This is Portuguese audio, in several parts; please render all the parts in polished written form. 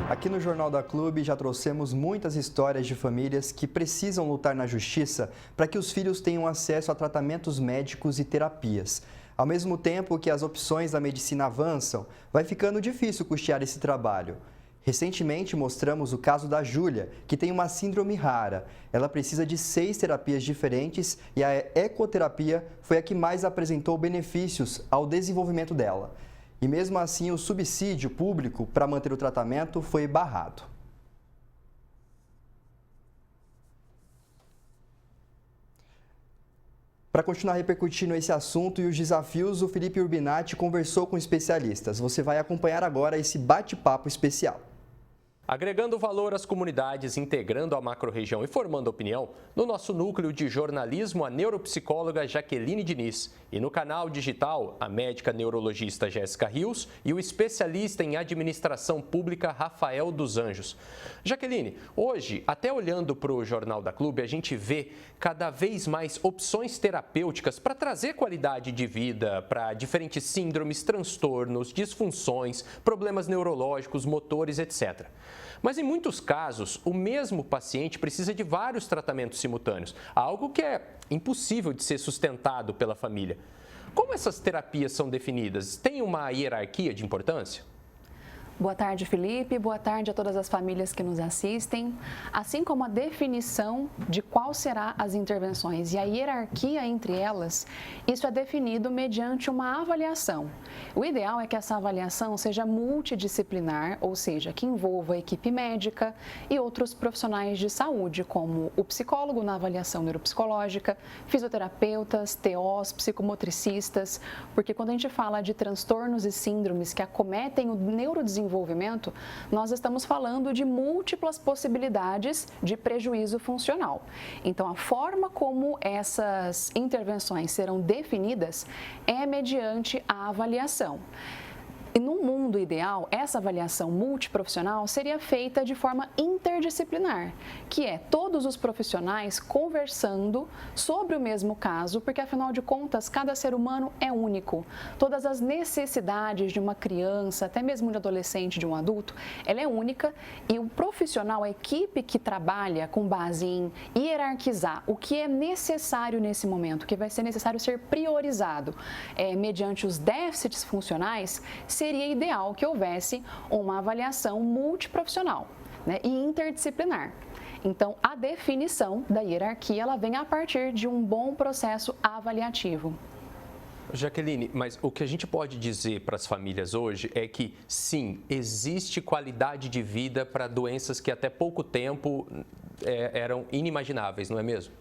Aqui no Jornal da Clube já trouxemos muitas histórias de famílias que precisam lutar na justiça para que os filhos tenham acesso a tratamentos médicos e terapias. Ao mesmo tempo que as opções da medicina avançam, vai ficando difícil custear esse trabalho. Recentemente mostramos o caso da Júlia, que tem uma síndrome rara. Ela precisa de 6 terapias diferentes e a ecoterapia foi a que mais apresentou benefícios ao desenvolvimento dela. E mesmo assim, o subsídio público para manter o tratamento foi barrado. Para continuar repercutindo esse assunto e os desafios, o Felipe Urbinati conversou com especialistas. Você vai acompanhar agora esse bate-papo especial. Agregando valor às comunidades, integrando a macro-região e formando opinião, no nosso núcleo de jornalismo, a neuropsicóloga Jaqueline Diniz e no canal digital, a médica neurologista Jéssica Rios e o especialista em administração pública Rafael dos Anjos. Jaqueline, hoje, até olhando para o Jornal da Clube, a gente vê cada vez mais opções terapêuticas para trazer qualidade de vida para diferentes síndromes, transtornos, disfunções, problemas neurológicos, motores, etc. Mas em muitos casos, o mesmo paciente precisa de vários tratamentos simultâneos, algo que é impossível de ser sustentado pela família. Como essas terapias são definidas? Tem uma hierarquia de importância? Boa tarde, Felipe. Boa tarde a todas as famílias que nos assistem. Assim como a definição de qual será as intervenções e a hierarquia entre elas, isso é definido mediante uma avaliação. O ideal é que essa avaliação seja multidisciplinar, ou seja, que envolva a equipe médica e outros profissionais de saúde, como o psicólogo na avaliação neuropsicológica, fisioterapeutas, TOs, psicomotricistas, porque quando a gente fala de transtornos e síndromes que acometem o neurodesenvolvimento, nós estamos falando de múltiplas possibilidades de prejuízo funcional. Então, a forma como essas intervenções serão definidas é mediante a avaliação. E no mundo ideal, essa avaliação multiprofissional seria feita de forma interdisciplinar, que é todos os profissionais conversando sobre o mesmo caso, porque afinal de contas, cada ser humano é único. Todas as necessidades de uma criança, até mesmo de um adolescente, de um adulto, ela é única e o profissional, a equipe que trabalha com base em hierarquizar o que é necessário nesse momento, o que vai ser necessário ser priorizado mediante os déficits funcionais, seria ideal que houvesse uma avaliação multiprofissional, né, e interdisciplinar. Então, a definição da hierarquia ela vem a partir de um bom processo avaliativo. Jaqueline, mas o que a gente pode dizer para as famílias hoje é que, sim, existe qualidade de vida para doenças que até pouco tempo eram inimagináveis, não é mesmo?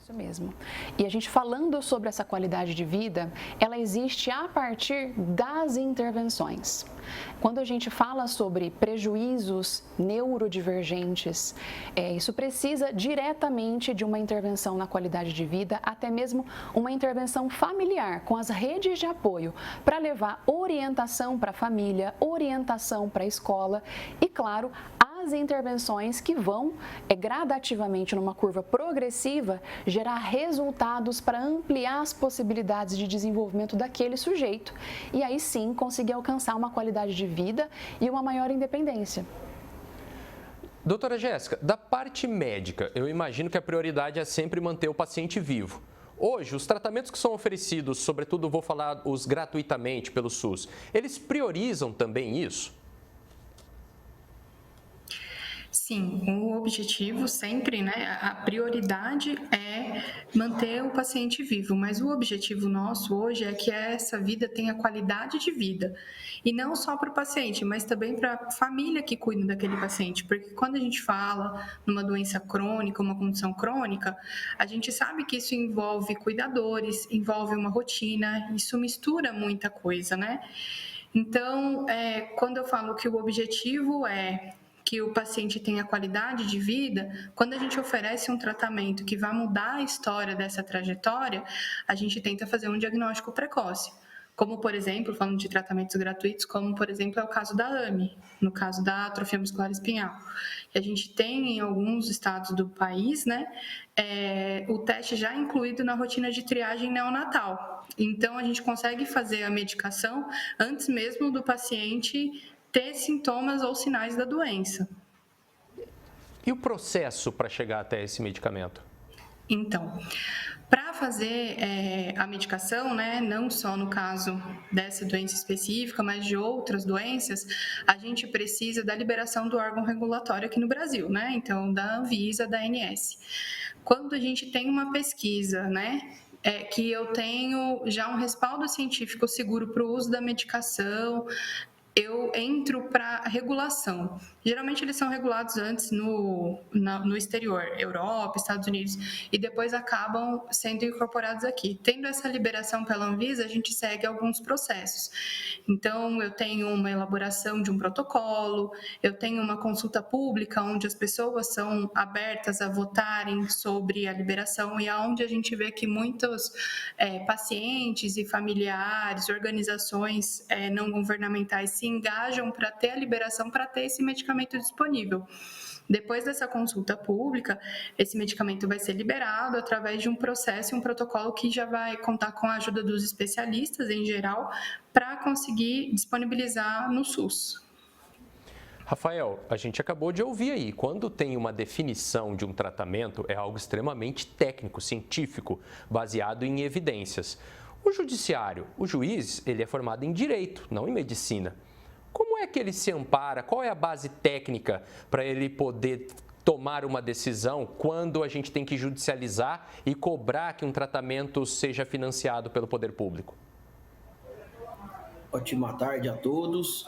Isso mesmo. E a gente falando sobre essa qualidade de vida, ela existe a partir das intervenções. Quando a gente fala sobre prejuízos neurodivergentes, isso precisa diretamente de uma intervenção na qualidade de vida, até mesmo uma intervenção familiar com as redes de apoio para levar orientação para a família, orientação para a escola e, claro, as intervenções que vão gradativamente numa curva progressiva gerar resultados para ampliar as possibilidades de desenvolvimento daquele sujeito e aí sim conseguir alcançar uma qualidade de vida e uma maior independência. Doutora Jéssica, da parte médica, eu imagino que a prioridade é sempre manter o paciente vivo. Hoje, os tratamentos que são oferecidos, sobretudo vou falar os gratuitamente pelo SUS, eles priorizam também isso? Sim, o objetivo sempre, né, a prioridade é manter o paciente vivo, mas o objetivo nosso hoje é que essa vida tenha qualidade de vida, e não só para o paciente, mas também para a família que cuida daquele paciente, porque quando a gente fala numa doença crônica, uma condição crônica, a gente sabe que isso envolve cuidadores, envolve uma rotina, isso mistura muita coisa, né? Então, quando eu falo que o objetivo é que o paciente tenha qualidade de vida, quando a gente oferece um tratamento que vai mudar a história dessa trajetória, a gente tenta fazer um diagnóstico precoce. Como, por exemplo, falando de tratamentos gratuitos, como, por exemplo, é o caso da AME, no caso da atrofia muscular espinhal. E a gente tem em alguns estados do país, né, o teste já incluído na rotina de triagem neonatal. Então, a gente consegue fazer a medicação antes mesmo do paciente ter sintomas ou sinais da doença. E o processo para chegar até esse medicamento? Então, para fazer a medicação, né, não só no caso dessa doença específica, mas de outras doenças, a gente precisa da liberação do órgão regulatório aqui no Brasil, né? Então, da Anvisa, da ANS. Quando a gente tem uma pesquisa, né, que eu tenho já um respaldo científico seguro para o uso da medicação, eu entro para regulação. Geralmente eles são regulados antes no exterior, Europa, Estados Unidos, e depois acabam sendo incorporados aqui. Tendo essa liberação pela Anvisa, a gente segue alguns processos. Então, eu tenho uma elaboração de um protocolo, eu tenho uma consulta pública onde as pessoas são abertas a votarem sobre a liberação e aonde a gente vê que muitos pacientes e familiares, organizações não governamentais se engajam para ter a liberação, para ter esse medicamento disponível. Depois dessa consulta pública, esse medicamento vai ser liberado através de um processo e um protocolo que já vai contar com a ajuda dos especialistas em geral para conseguir disponibilizar no SUS. Rafael, a gente acabou de ouvir aí, quando tem uma definição de um tratamento, é algo extremamente técnico, científico, baseado em evidências. O judiciário, o juiz, ele é formado em direito, não em medicina. Como é que ele se ampara? Qual é a base técnica para ele poder tomar uma decisão quando a gente tem que judicializar e cobrar que um tratamento seja financiado pelo poder público? Ótima tarde a todos.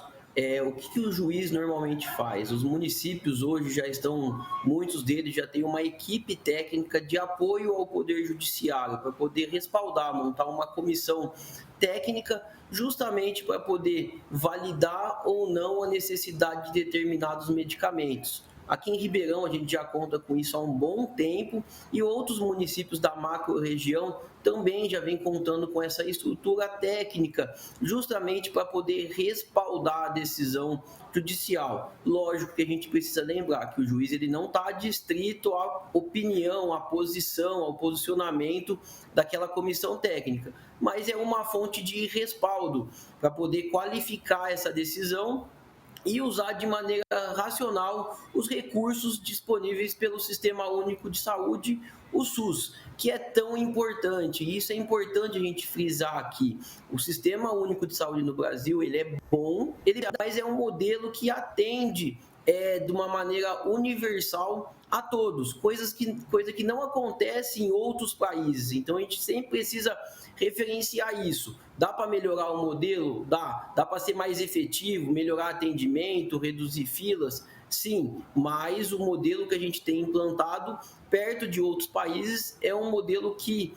O que o juiz normalmente faz? Os municípios hoje já estão, muitos deles já têm uma equipe técnica de apoio ao Poder Judiciário, para poder respaldar, montar uma comissão técnica justamente para poder validar ou não a necessidade de determinados medicamentos. Aqui em Ribeirão a gente já conta com isso há um bom tempo e outros municípios da macro-região também já vem contando com essa estrutura técnica, justamente para poder respaldar a decisão judicial. Lógico que a gente precisa lembrar que o juiz ele não está adstrito à opinião, à posição, ao posicionamento daquela comissão técnica, mas é uma fonte de respaldo para poder qualificar essa decisão e usar de maneira racional os recursos disponíveis pelo Sistema Único de Saúde, o SUS, que é tão importante. E isso é importante a gente frisar aqui. O Sistema Único de Saúde no Brasil, ele é bom, mas é um modelo que atende de uma maneira universal a todos, coisa que não acontece em outros países. Então, a gente sempre precisa referenciar isso. Dá para melhorar o modelo? Dá para ser mais efetivo, melhorar atendimento, reduzir filas? Sim, mas o modelo que a gente tem implantado perto de outros países é um modelo que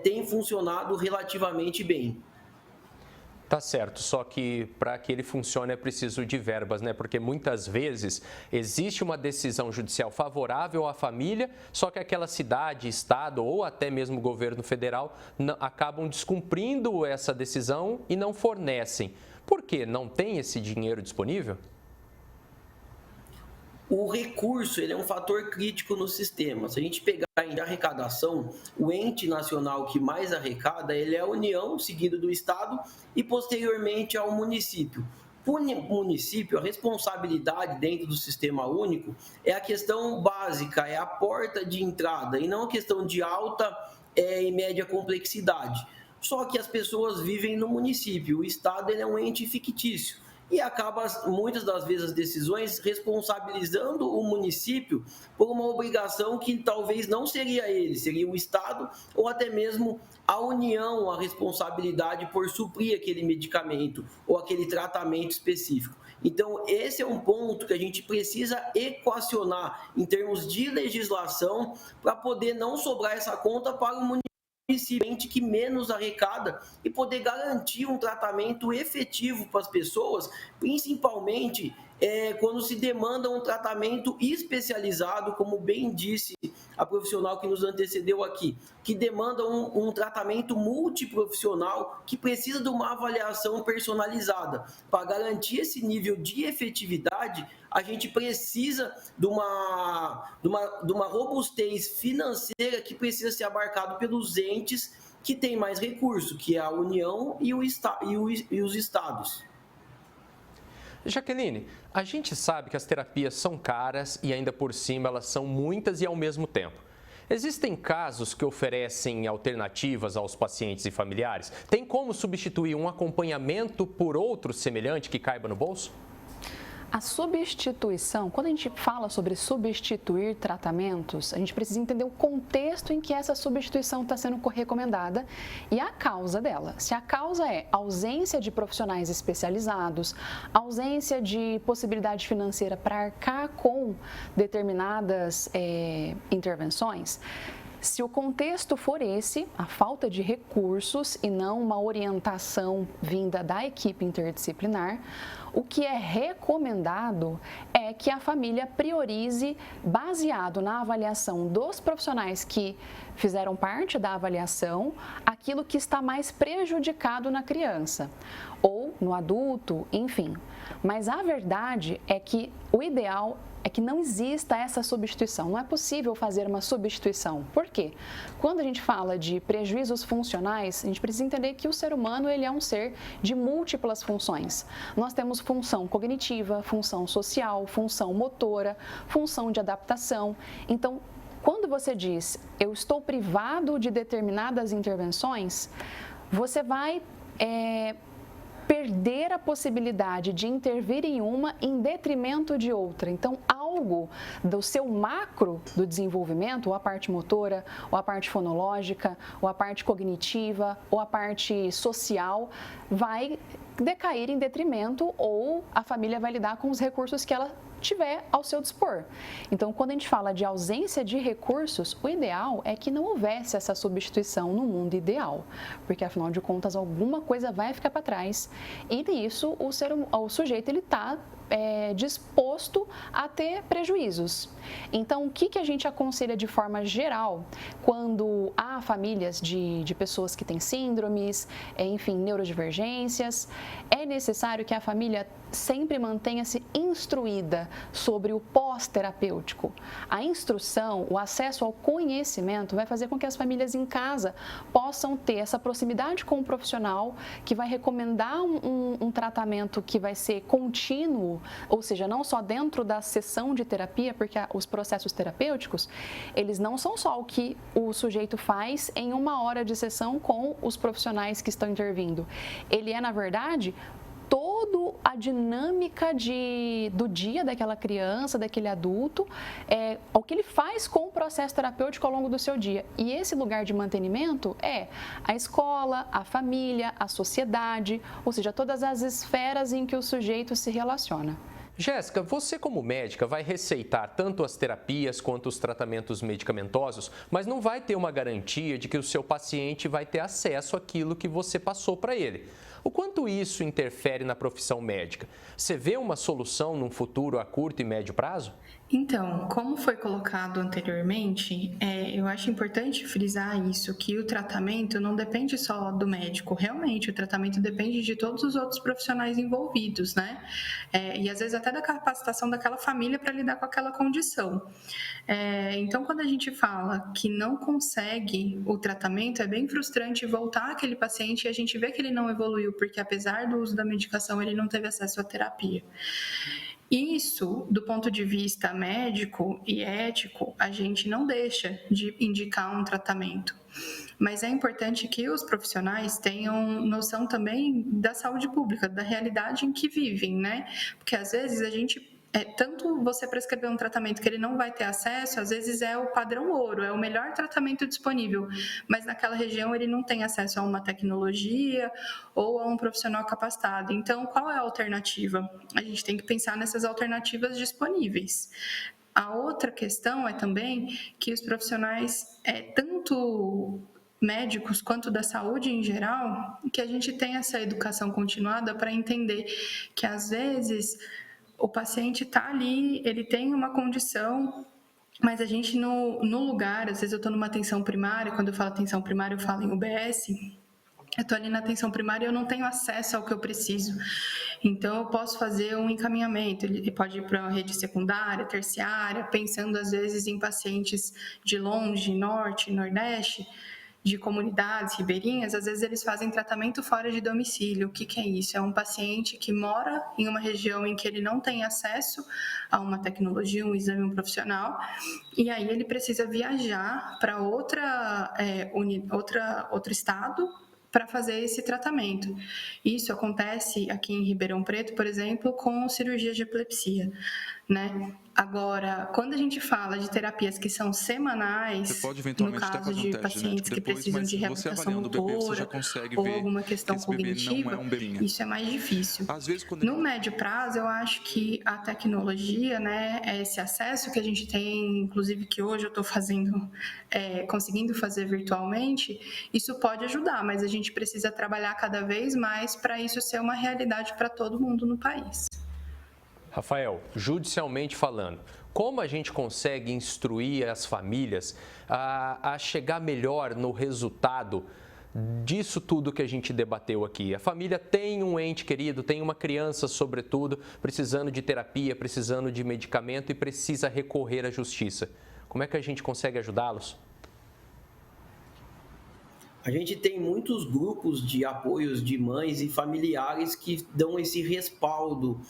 tem funcionado relativamente bem. Tá certo, só que para que ele funcione é preciso de verbas, né? Porque muitas vezes existe uma decisão judicial favorável à família, só que aquela cidade, estado ou até mesmo governo federal acabam descumprindo essa decisão e não fornecem. Por quê? Não tem esse dinheiro disponível? O recurso ele é um fator crítico no sistema. Se a gente pegar em arrecadação, o ente nacional que mais arrecada ele é a União, seguido do Estado e posteriormente ao município. Para o município, a responsabilidade dentro do Sistema Único é a questão básica, é a porta de entrada e não a questão de alta e média complexidade. Só que as pessoas vivem no município, o Estado ele é um ente fictício. E acaba, muitas das vezes, as decisões responsabilizando o município por uma obrigação que talvez não seria ele, seria o Estado ou até mesmo a União, a responsabilidade por suprir aquele medicamento ou aquele tratamento específico. Então, esse é um ponto que a gente precisa equacionar em termos de legislação para poder não sobrar essa conta para o município que menos arrecada e poder garantir um tratamento efetivo para as pessoas, principalmente quando se demanda um tratamento especializado, como bem disse a profissional que nos antecedeu aqui, que demanda um tratamento multiprofissional que precisa de uma avaliação personalizada. Para garantir esse nível de efetividade, a gente precisa de uma robustez financeira que precisa ser abarcado pelos entes que têm mais recurso, que é a União e os estados. Jaqueline, a gente sabe que as terapias são caras e ainda por cima elas são muitas e ao mesmo tempo. Existem casos que oferecem alternativas aos pacientes e familiares? Tem como substituir um acompanhamento por outro semelhante que caiba no bolso? A substituição, quando a gente fala sobre substituir tratamentos, a gente precisa entender o contexto em que essa substituição está sendo recomendada e a causa dela. Se a causa é ausência de profissionais especializados, ausência de possibilidade financeira para arcar com determinadas intervenções, se o contexto for esse, a falta de recursos e não uma orientação vinda da equipe interdisciplinar, o que é recomendado é que a família priorize, baseado na avaliação dos profissionais que fizeram parte da avaliação, aquilo que está mais prejudicado na criança ou no adulto, enfim. Mas a verdade é que o ideal é que não exista essa substituição. Não é possível fazer uma substituição. Por quê? Quando a gente fala de prejuízos funcionais, a gente precisa entender que o ser humano ele é um ser de múltiplas funções. Nós temos função cognitiva, função social, função motora, função de adaptação. Então, quando você diz, eu estou privado de determinadas intervenções, você vai perder a possibilidade de intervir em uma em detrimento de outra. Então, algo do seu macro do desenvolvimento, ou a parte motora, ou a parte fonológica, ou a parte cognitiva, ou a parte social, vai decair em detrimento ou a família vai lidar com os recursos que ela tiver ao seu dispor. Então, quando a gente fala de ausência de recursos, o ideal é que não houvesse essa substituição no mundo ideal, porque afinal de contas alguma coisa vai ficar para trás e nisso o sujeito ele está disposto a ter prejuízos. Então, o que a gente aconselha de forma geral quando há famílias de pessoas que têm síndromes, enfim, neurodivergências, é necessário que a família sempre mantenha-se instruída sobre o pós-terapêutico. A instrução, o acesso ao conhecimento vai fazer com que as famílias em casa possam ter essa proximidade com o profissional que vai recomendar um tratamento que vai ser contínuo, ou seja, não só dentro da sessão de terapia, porque os processos terapêuticos, eles não são só o que o sujeito faz em 1 hora de sessão com os profissionais que estão intervindo. Ele é, na verdade, toda a dinâmica do dia daquela criança, daquele adulto, o que ele faz com o processo terapêutico ao longo do seu dia. E esse lugar de mantenimento é a escola, a família, a sociedade, ou seja, todas as esferas em que o sujeito se relaciona. Jéssica, você como médica vai receitar tanto as terapias quanto os tratamentos medicamentosos, mas não vai ter uma garantia de que o seu paciente vai ter acesso àquilo que você passou para ele. O quanto isso interfere na profissão médica? Você vê uma solução num futuro a curto e médio prazo? Então, como foi colocado anteriormente, eu acho importante frisar isso, que o tratamento não depende só do médico, realmente o tratamento depende de todos os outros profissionais envolvidos, né? E às vezes até da capacitação daquela família para lidar com aquela condição. Então, quando a gente fala que não consegue o tratamento, é bem frustrante voltar aquele paciente e a gente vê que ele não evoluiu, porque apesar do uso da medicação, ele não teve acesso à terapia. Isso, do ponto de vista médico e ético, a gente não deixa de indicar um tratamento. Mas é importante que os profissionais tenham noção também da saúde pública, da realidade em que vivem, né? Porque às vezes a gente tanto você prescrever um tratamento que ele não vai ter acesso, às vezes é o padrão ouro, é o melhor tratamento disponível, mas naquela região ele não tem acesso a uma tecnologia ou a um profissional capacitado. Então, qual é a alternativa? A gente tem que pensar nessas alternativas disponíveis. A outra questão é também que os profissionais, tanto médicos quanto da saúde em geral, que a gente tem essa educação continuada para entender que às vezes o paciente está ali, ele tem uma condição, mas a gente no lugar, às vezes eu estou numa atenção primária, quando eu falo atenção primária eu falo em UBS, eu estou ali na atenção primária e eu não tenho acesso ao que eu preciso. Então, eu posso fazer um encaminhamento, ele pode ir para uma rede secundária, terciária, pensando às vezes em pacientes de longe, norte, nordeste, de comunidades ribeirinhas, às vezes eles fazem tratamento fora de domicílio. O que é isso? É um paciente que mora em uma região em que ele não tem acesso a uma tecnologia, um exame profissional, e aí ele precisa viajar para outro estado para fazer esse tratamento. Isso acontece aqui em Ribeirão Preto, por exemplo, com cirurgia de epilepsia, né? Agora, quando a gente fala de terapias que são semanais, no caso de pacientes que precisam de reabilitação motora ou alguma questão cognitiva, isso é mais difícil. No médio prazo, eu acho que a tecnologia, né, esse acesso que a gente tem, inclusive que hoje eu estou conseguindo fazer virtualmente, isso pode ajudar, mas a gente precisa trabalhar cada vez mais para isso ser uma realidade para todo mundo no país. Rafael, judicialmente falando, como a gente consegue instruir as famílias a chegar melhor no resultado disso tudo que a gente debateu aqui? A família tem um ente querido, tem uma criança, sobretudo, precisando de terapia, precisando de medicamento e precisa recorrer à justiça. Como é que a gente consegue ajudá-los? A gente tem muitos grupos de apoios de mães e familiares que dão esse respaldo,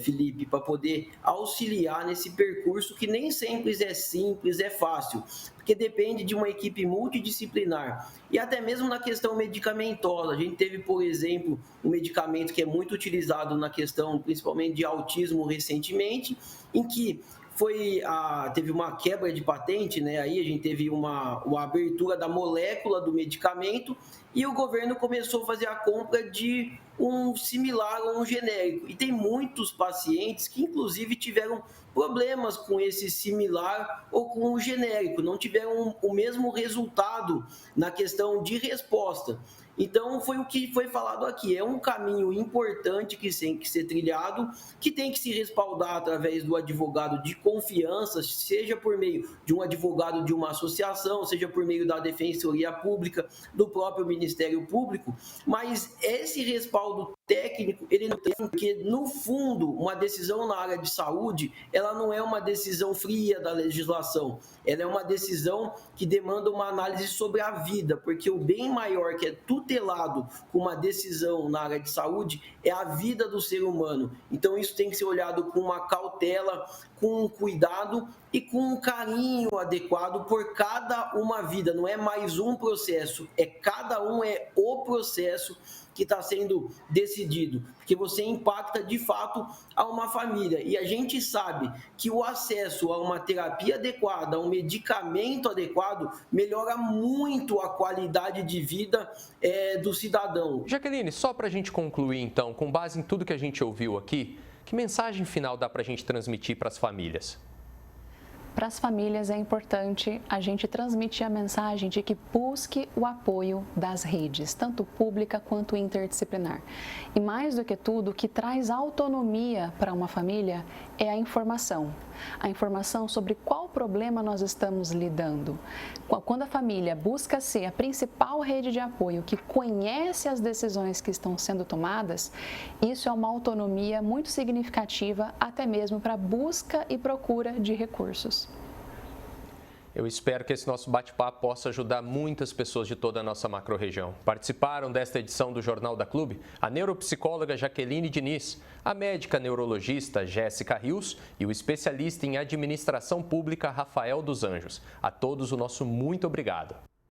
Felipe, para poder auxiliar nesse percurso que nem sempre é simples, é fácil, porque depende de uma equipe multidisciplinar. E até mesmo na questão medicamentosa, a gente teve, por exemplo, um medicamento que é muito utilizado na questão, principalmente de autismo recentemente, em que teve uma quebra de patente, né? Aí a gente teve uma abertura da molécula do medicamento e o governo começou a fazer a compra de um similar ou um genérico. E tem muitos pacientes que, inclusive, tiveram problemas com esse similar ou com o genérico, não tiveram o mesmo resultado na questão de resposta. Então, foi o que foi falado aqui. É um caminho importante que tem que ser trilhado, que tem que se respaldar através do advogado de confiança, seja por meio de um advogado de uma associação, seja por meio da Defensoria Pública, do próprio Ministério Público, mas esse respaldo técnico, ele não tem, porque, no fundo, uma decisão na área de saúde, ela não é uma decisão fria da legislação, ela é uma decisão que demanda uma análise sobre a vida, porque o bem maior que é tutelado com uma decisão na área de saúde é a vida do ser humano. Então, isso tem que ser olhado com uma cautela, com um cuidado e com um carinho adequado por cada uma vida. Não é mais um processo, cada um é o processo que está sendo decidido, porque você impacta de fato a uma família. E a gente sabe que o acesso a uma terapia adequada, a um medicamento adequado, melhora muito a qualidade de vida do cidadão. Jaqueline, só para a gente concluir então, com base em tudo que a gente ouviu aqui, que mensagem final dá para a gente transmitir para as famílias? Para as famílias é importante a gente transmitir a mensagem de que busque o apoio das redes, tanto pública quanto interdisciplinar. E mais do que tudo, o que traz autonomia para uma família é a informação. A informação sobre qual problema nós estamos lidando. Quando a família busca ser a principal rede de apoio, que conhece as decisões que estão sendo tomadas, isso é uma autonomia muito significativa, até mesmo para a busca e procura de recursos. Eu espero que esse nosso bate-papo possa ajudar muitas pessoas de toda a nossa macro-região. Participaram desta edição do Jornal da Clube a neuropsicóloga Jaqueline Diniz, a médica neurologista Jéssica Rios e o especialista em administração pública Rafael dos Anjos. A todos o nosso muito obrigado.